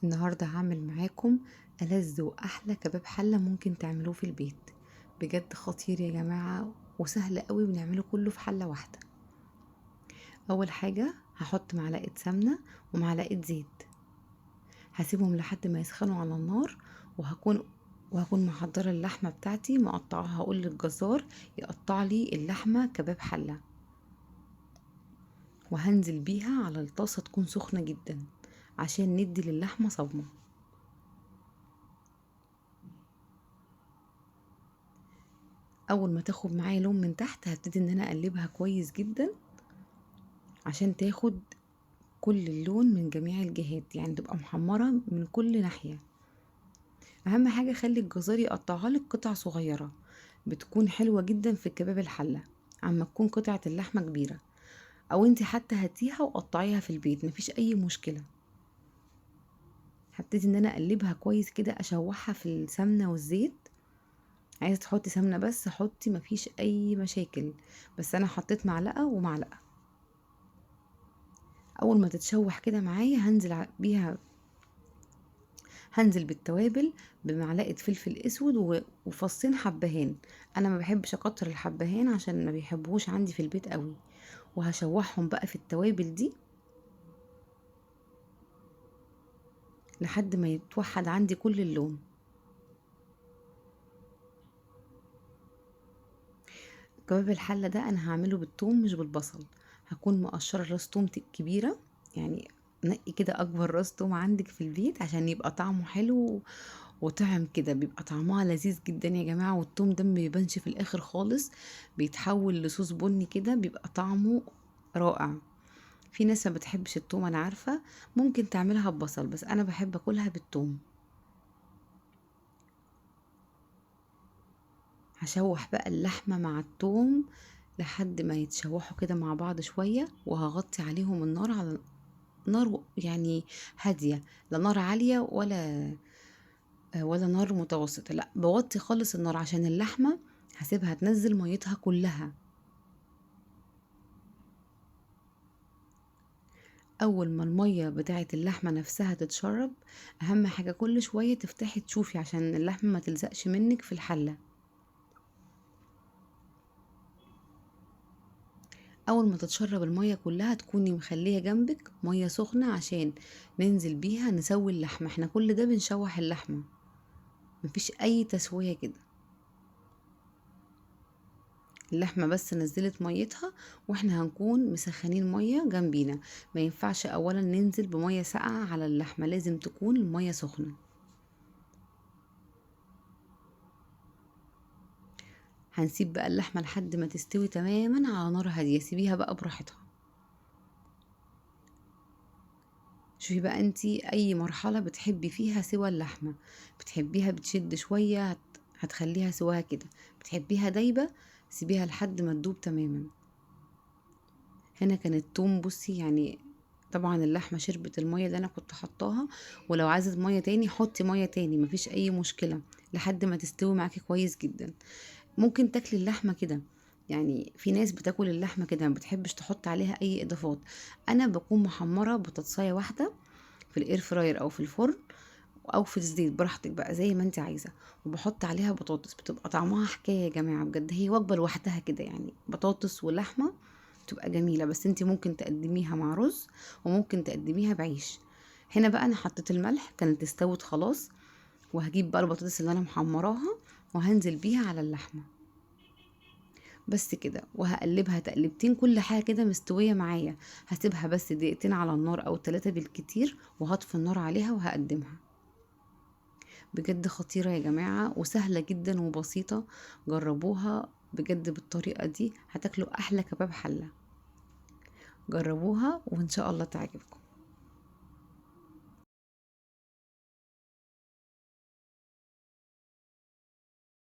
النهاردة هعمل معاكم ألذ وأحلى كباب حلة ممكن تعملوه في البيت. بجد خطير يا جماعة وسهل قوي، بنعمله كله في حلة واحدة. أول حاجة هحط معلقة سمنة ومعلقة زيت، هسيبهم لحد ما يسخنوا على النار. وهكون محضرة اللحمة بتاعتي مقطعها، هقول للجزار يقطع لي اللحمة كباب حلة، وهنزل بيها على الطاسة تكون سخنة جدا عشان ندي للحمة صدمة. اول ما تاخد معايا لون من تحت هبتدي ان انا اقلبها كويس جدا عشان تاخد كل اللون من جميع الجهات، يعني تبقى محمرة من كل ناحية. اهم حاجة خلي الجزار يقطعها لك قطع صغيرة، بتكون حلوة جدا في الكباب الحلة اما تكون قطعة اللحمة كبيرة. او انت حتى هاتيها وقطعيها في البيت مفيش اي مشكلة. هبتدي ان انا اقلبها كويس كده، اشوحها في السمنة والزيت. عايزة تحطي سمنة بس حطي، مفيش اي مشاكل، بس انا حطيت معلقة ومعلقة. اول ما تتشوح كده معايا بيها، هنزل بالتوابل بمعلقه فلفل اسود وفصين حبهان. انا ما بحبش اكتر الحبهان عشان ما بيحبوش عندي في البيت قوي. وهشوحهم بقى في التوابل دي لحد ما يتوحد عندي كل اللون. كباب الحله ده انا هعمله بالثوم مش بالبصل. هكون مقشره راس ثوم كبيره، يعني نقي كده اكبر راس توم عندك في البيت عشان يبقى طعمه حلو وطعم كده، بيبقى طعمها لذيذ جدا يا جماعة. والثوم ده ما بيبانش في الاخر خالص، بيتحول لصوص بني كده، بيبقى طعمه رائع. في ناس ما بتحبش الثوم انا عارفة، ممكن تعملها ببصل، بس انا بحب اكلها بالثوم. هشوح بقى اللحمة مع الثوم لحد ما يتشوحوا كده مع بعض شوية، وهغطي عليهم النار على نار يعني هادية، لا نار عالية ولا نار متوسطة، لا بوطي خالص النار عشان اللحمة هسيبها تنزل ميتها كلها. اول ما المية بتاعة اللحمة نفسها تتشرب، اهم حاجة كل شوية تفتحي تشوفي عشان اللحمة ما تلزقش منك في الحلة. اول ما تتشرب المية كلها تكوني مخلية جنبك مية سخنة عشان ننزل بيها نسوي اللحمة. احنا كل ده بنشوح اللحمة، مفيش اي تسوية كده. اللحمة بس نزلت ميتها واحنا هنكون مسخنين مية جنبينا. ما ينفعش اولا ننزل بمية ساقعة على اللحمة، لازم تكون المية سخنة. هنسيب بقى اللحمة لحد ما تستوي تماما على نار هادية، سيبيها بقى براحتها. شوفي بقى انتي اي مرحلة بتحبي فيها سوى اللحمة. بتحبيها بتشد شوية هتخليها سواها كده، بتحبيها دايبة سيبيها لحد ما تدوب تماما. هنا كان التوم بصي يعني، طبعا اللحمة شربت المية اللي انا كنت حطاها، ولو عايزة مية تاني حطي مية تاني مفيش اي مشكلة لحد ما تستوي معاكي كويس جدا. ممكن تاكلي اللحمة كده، يعني في ناس بتاكل اللحمة كده ما بتحبش تحط عليها اي اضافات. انا بكون محمرة بطاطساية واحدة في الاير فراير او في الفرن او في الزيت براحتك بقى زي ما انت عايزة، وبحط عليها بطاطس بتبقى طعمها حكاية يا جماعة بجد. هي وجبة لوحدها كده يعني، بطاطس ولحمة تبقى جميلة. بس انت ممكن تقدميها مع رز وممكن تقدميها بعيش. هنا بقى انا حطيت الملح، كانت استوت خلاص، وهجيب بقى البطاطس اللي انا محمراها وهنزل بيها على اللحمة بس كده، وهقلبها تقلبتين كل حاجة كده مستوية معايا. هسيبها بس دقيقتين على النار او 3 بالكتير، وهطفي النار عليها وهقدمها. بجد خطيرة يا جماعة وسهلة جدا وبسيطة. جربوها بجد بالطريقة دي هتاكلوا احلى كباب حلة. جربوها وان شاء الله تعجبكم.